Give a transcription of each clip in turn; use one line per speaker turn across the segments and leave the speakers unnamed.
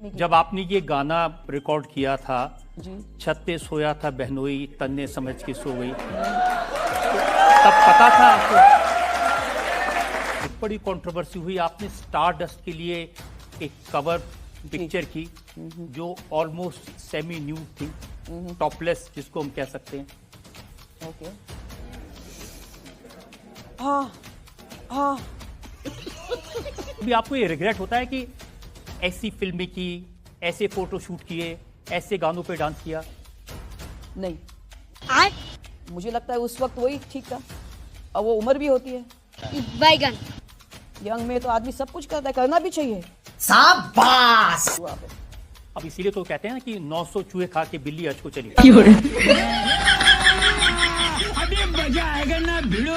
जब आपने ये गाना रिकॉर्ड किया था
जी
छत पे सोया था बहनोई तन्ने समझ के सो गई, तब पता था आपको? एक बड़ी कंट्रोवर्सी हुई, आपने स्टार डस्ट के लिए एक कवर पिक्चर की जो ऑलमोस्ट सेमी न्यूड थी, टॉपलेस जिसको हम कह सकते हैं।
ओके हाँ हाँ
अभी आपको ये रिग्रेट होता है कि ऐसी फिल्में की, ऐसे फोटो शूट किए, ऐसे गानों पे डांस किया?
नहीं, मुझे लगता है उस वक्त वही ठीक था। अब वो उम्र भी होती है,
बैगन
यंग में तो आदमी सब कुछ करता है, करना भी चाहिए।
शाबाश।
अब इसीलिए तो कहते हैं ना कि 900 चूहे खा के बिल्ली अच को चली।
अभी मजा आएगा ना भिड़ो।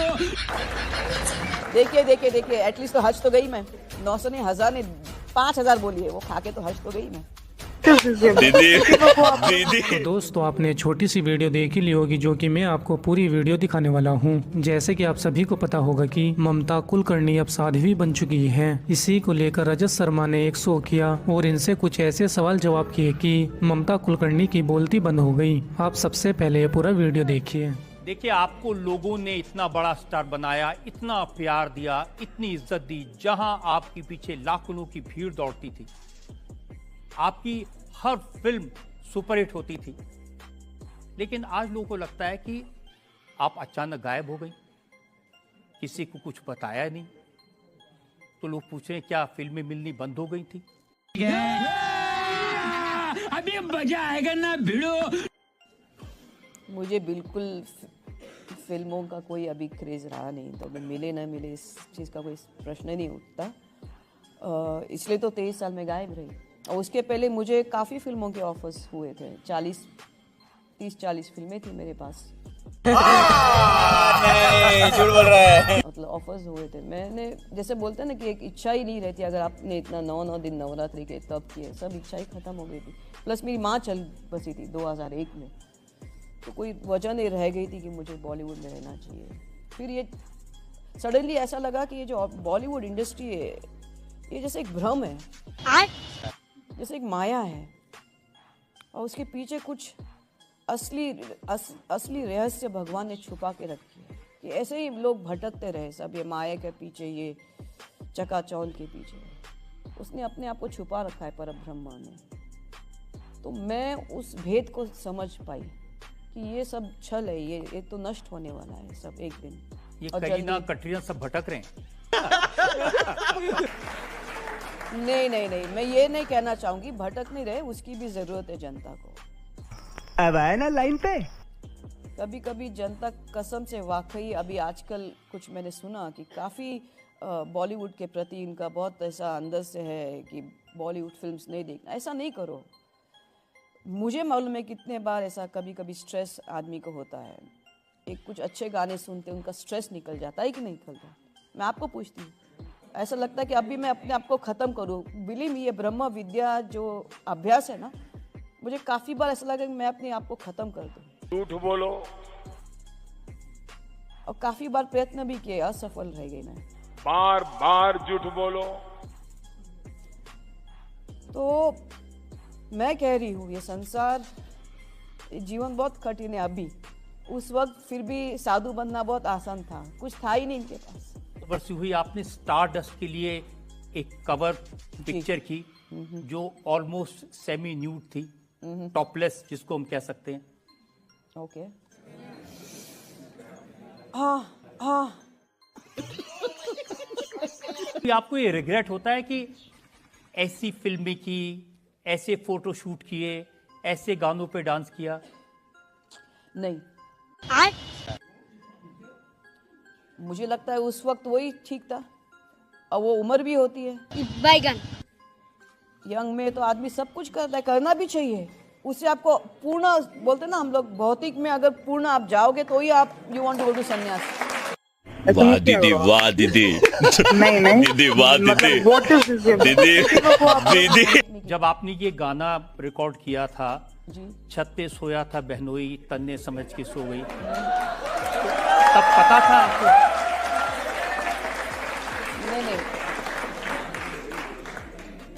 देखिए देखिए देखिए, एटलीस्ट तो हज तो गई मैं। 900 नहीं, 1000 नहीं, 5000 बोलिए, वो खा के तो हज तो गई मैं।
तो दोस्तों, आपने छोटी सी वीडियो देख ही ली होगी जो कि मैं आपको पूरी वीडियो दिखाने वाला हूं। जैसे कि आप सभी को पता होगा कि ममता कुलकर्णी अब साध्वी बन चुकी हैं। इसी को लेकर रजत शर्मा ने एक शो किया और इनसे कुछ ऐसे सवाल जवाब किए कि ममता कुलकर्णी की बोलती बंद हो गई। आप सबसे पहले ये पूरा वीडियो देखिए।
देखिए, आपको लोगों ने इतना बड़ा स्टार बनाया, इतना प्यार दिया, इतनी इज्जत दी, जहां आपके पीछे लाखों की भीड़ दौड़ती थी, आपकी हर फिल्म सुपरहिट होती थी। लेकिन आज लोगों को लगता है कि आप अचानक गायब हो गई, किसी को कुछ बताया नहीं। तो लोग पूछ रहे हैं क्या फिल्में मिलनी बंद हो गई थी?
अभी मजा आएगा ना भिड़ो।
मुझे बिल्कुल फिल्मों का कोई अभी क्रेज रहा नहीं, तो अभी मिले ना मिले इस चीज़ का कोई प्रश्न नहीं उठता। इसलिए तो 23 साल में गायब रही। और उसके पहले मुझे काफ़ी फिल्मों के ऑफर्स हुए थे। 30-40 फिल्में थी मेरे पास।
नहीं, झूठ बोल रहा है।
मतलब ऑफर्स हुए थे। मैंने जैसे बोलते हैं ना कि एक इच्छा ही नहीं रहती। अगर आपने इतना 9 दिन नवरात्रि के तब किए, सब इच्छा ही खत्म हो गई थी। प्लस मेरी माँ चल बसी थी 2001 में, तो कोई वजह नहीं रह गई थी कि मुझे बॉलीवुड में रहना चाहिए। फिर ये सडनली ऐसा लगा कि ये जो बॉलीवुड इंडस्ट्री है, ये जैसे एक भ्रम है, जैसे एक माया है, और उसके पीछे कुछ असली रहस्य भगवान ने छुपा के रखी है। कि ऐसे ही लोग भटकते रहे सब, ये माया के पीछे, ये चकाचौंध के पीछे। उसने अपने आप को छुपा रखा है परब्रह्म में। तो मैं उस भेद को समझ पाई कि ये सब छल है, ये तो नष्ट होने वाला है सब एक दिन।
ये करीना कटरीना सब भटक रहे हैं।
नहीं नहीं नहीं, मैं ये नहीं कहना चाहूंगी भटक नहीं रहे, उसकी भी जरूरत है जनता को।
अब आए ना लाइन पे।
कभी कभी जनता कसम से वाकई, अभी आजकल कुछ मैंने सुना कि काफ़ी बॉलीवुड के प्रति इनका बहुत ऐसा अंदर से है कि बॉलीवुड फिल्म्स नहीं देखना। ऐसा नहीं करो। मुझे मालूम है कितने बार ऐसा कभी कभी स्ट्रेस आदमी को होता है। एक कुछ अच्छे गाने सुनते उनका स्ट्रेस निकल जाता है कि नहीं निकलता? मैं आपको पूछती हूँ, ऐसा लगता है कि अभी मैं अपने आप को ख़त्म करूँ? बिलीव ये ब्रह्म विद्या जो अभ्यास है ना, मुझे काफ़ी बार ऐसा लगा कि मैं अपने आप को ख़त्म कर दूँ।
झूठ बोलो।
और काफ़ी बार प्रयत्न भी किए, असफल रह गई मैं।
बार बार झूठ बोलो।
तो मैं कह रही हूँ, ये संसार, ये जीवन बहुत कठिन है अभी। उस वक्त फिर भी साधु बनना बहुत आसान था, कुछ था ही नहीं इनके पास।
वर्ष हुई, आपने स्टार डस्ट के लिए एक कवर पिक्चर की जो ऑलमोस्ट सेमी न्यूड थी, टॉपलेस जिसको हम कह सकते हैं।
ओके हाँ हाँ।
आपको ये रिग्रेट होता है कि ऐसी फिल्में की, ऐसे फोटो शूट किए, ऐसे गानों पे डांस किया?
नहीं, मुझे लगता है उस वक्त वही ठीक था। और वो उम्र भी होती है,
बैगन
यंग में तो आदमी सब कुछ करता है, करना भी चाहिए। उससे आपको पूर्ण, बोलते ना हम लोग, भौतिक में अगर पूर्ण आप जाओगे तो ही आप you want to go to संन्यास।
वाह दीदी, वाह दीदी।
नहीं नहीं
दीदी, वाह दीदी। दीदी, दीदी।
जब आपने ये गाना रिकॉर्ड किया था
जी
छत पे सोया था बहनोई तन्ने समझ के सो गई, तब पता था आपको?
नहीं नहीं,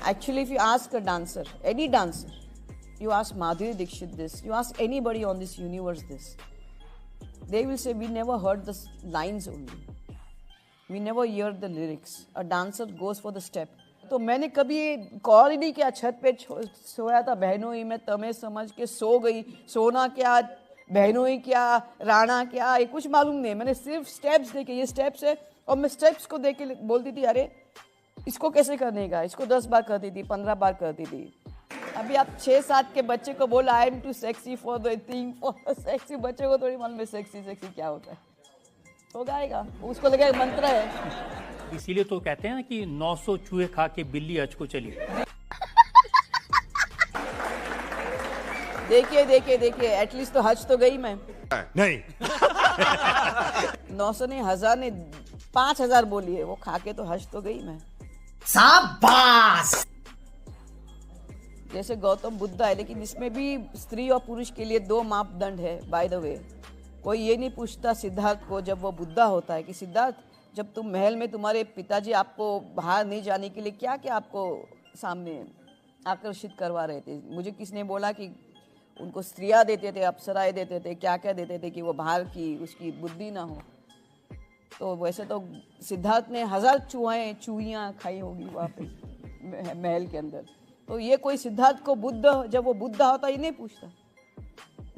Actually, if you ask a dancer, any dancer, you ask Madhuri Dixit this, you ask anybody on this universe this, they will say, we never heard the lines only. We never hear the lyrics. A dancer goes for the step. तो मैंने कभी call ही नहीं किया, छत पे सोया था बहनोई में, तमें समझ के सो गई, सोना क्या बहनोई क्या राणा क्या ये कुछ मालूम नहीं। मैंने सिर्फ स्टेप्स देखे, ये स्टेप्स है, और मैं स्टेप्स को देख के बोलती थी अरे इसको कैसे करने का, इसको 10 बार करती थी, 15 बार करती थी। अभी आप 6-7 के बच्चे को बोला I am too sexy for the thing for sexy, बच्चे को थोड़ी मालूम है सेक्सी क्या होता है। हो जाएगा, उसको लगे मंत्र है।
इसीलिए तो कहते हैं ना कि 900 चूहे खा के बिल्ली हज को चली।
देखिए एटलीस्ट तो हज तो गई मैं नहीं। 900 ने 1000 ने 5000 बोली है, वो खा के तो हज तो गई मैं। शाबाश। जैसे गौतम बुद्ध है, लेकिन इसमें भी स्त्री और पुरुष के लिए 2 मापदंड है। बाय द वे, कोई ये नहीं पूछता सिद्धार्थ को जब वो बुद्धा होता है कि सिद्धार्थ जब तुम महल में तुम्हारे पिताजी आपको बाहर नहीं जाने के लिए क्या क्या आपको सामने आकर्षित करवा रहे थे, मुझे किसने बोला कि उनको स्त्रियाँ देते थे, अप्सराएं देते थे, क्या क्या देते थे कि वो बाहर की उसकी बुद्धि ना हो। तो वैसे तो सिद्धार्थ ने 1000 चूहियाँ खाई होगी वहाँ पे महल के अंदर। तो ये कोई सिद्धार्थ को बुद्ध जब वो बुद्धा होता ये नहीं पूछता।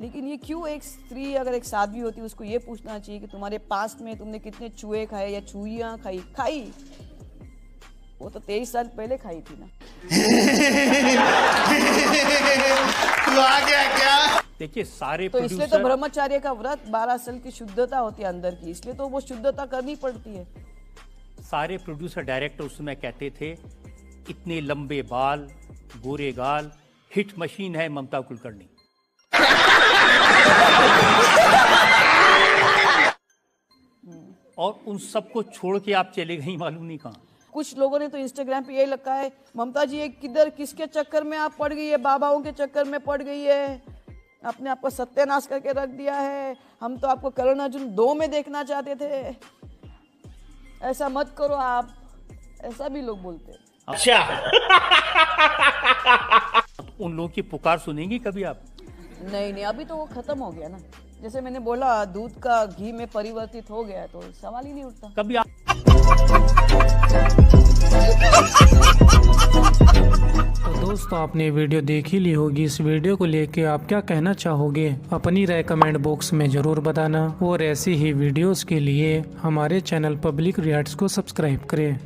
लेकिन ये क्यों एक स्त्री अगर एक साध्वी होती उसको ये पूछना चाहिए कि तुम्हारे पास्ट में तुमने कितने चूहे खाए या चूहियाँ खाई। वो तो 23 साल पहले खाई थी ना।
तू आ गया क्या?
देखिए सारे
तो इसलिए तो ब्रह्मचार्य का व्रत 12 साल की शुद्धता होती है अंदर की, इसलिए तो वो शुद्धता करनी पड़ती है।
सारे प्रोड्यूसर डायरेक्टर उस समय कहते थे इतने लंबे बाल, गोरे गाल, हिट मशीन है ममता कुलकर्णी। और उन सबको छोड़ के आप चले गई मालूम नहीं कहाँ।
कुछ लोगों ने तो इंस्टाग्राम पे यही लिखा है ममता जी ये किधर किसके चक्कर में आप पड़ गई है, बाबाओं के चक्कर में पड़ गई है, अपने आप को सत्यानाश करके रख दिया है, हम तो आपको करण अर्जुन 2 में देखना चाहते थे, ऐसा मत करो आप, ऐसा भी लोग बोलते हैं।
अच्छा उन लोगों की पुकार सुनेंगी कभी आप?
नहीं, अभी तो वो खत्म हो गया ना। जैसे मैंने बोला दूध का घी में परिवर्तित हो गया तो सवाल ही नहीं उठता।
कभी आप
तो दोस्तों आपने वीडियो देख ही ली होगी। इस वीडियो को लेके आप क्या कहना चाहोगे अपनी राय कमेंट बॉक्स में जरूर बताना, और ऐसी ही वीडियोस के लिए हमारे चैनल पब्लिक रिएक्ट्स को सब्सक्राइब करें।